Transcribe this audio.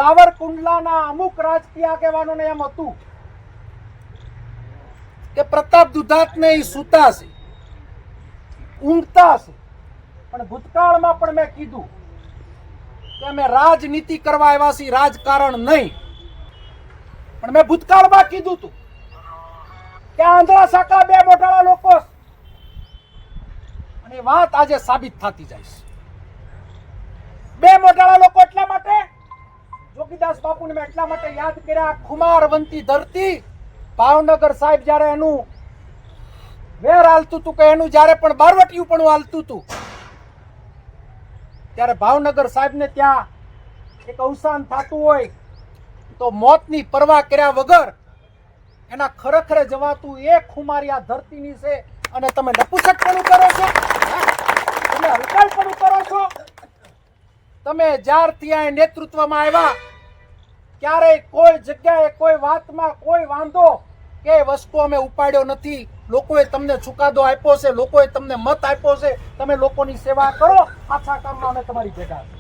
સાવરકુંડલાના અમુક રાજકીય આગેવાનોને એમ હતું કે પ્રતાપ દુધાતને ઈ સૂતા છે, ઊંઘતા છે, પણ ભૂતકાળમાં પણ મેં કીધું કે અમે રાજનીતિ કરવા આવ્યા છીએ, રાજકારણ નહીં. પણ મેં ભૂતકાળમાં કીધું હતું કે આંધળા સાકા બે મોટાળા લોકો, અને વાત આજે સાબિત થતી જાય છે. બે મોટાળા લોકો એટલા માટે જોગીદાસ બાપુને મેં એટલા માટે યાદ કર્યા, ખુમારવંતી ધરતી ભાવનગર સાહેબ જ્યારે એનું વેર હાલતું હતું, કે એનું જ્યારે પણ બારવટિયું પણ હાલતું હતું, ત્યારે ભાવનગર સાહેબને ત્યાં એક અવસાન થતું હોય તો મોતની પરવા કર્યા વગર એના ખરેખરે જવાતું એ ખુમારી આ ધરતીની છે. અને તમે નપુસકપણું કરો છો, તમે હલકાઈપણું કરો છો. તમે જ્યારથી આ નેતૃત્વમાં આવ્યા ક્યારેય કોઈ જગ્યાએ કોઈ વાતમાં કોઈ વાંધો કે વસ્તુ અમે ઉપાડ્યો નથી. લોકોએ તમને ચુકાદો આપ્યો છે, લોકોએ તમને મત આપ્યો છે, તમે લોકોની સેવા કરો, પાછા કામમાં અમે તમારી ભેગા.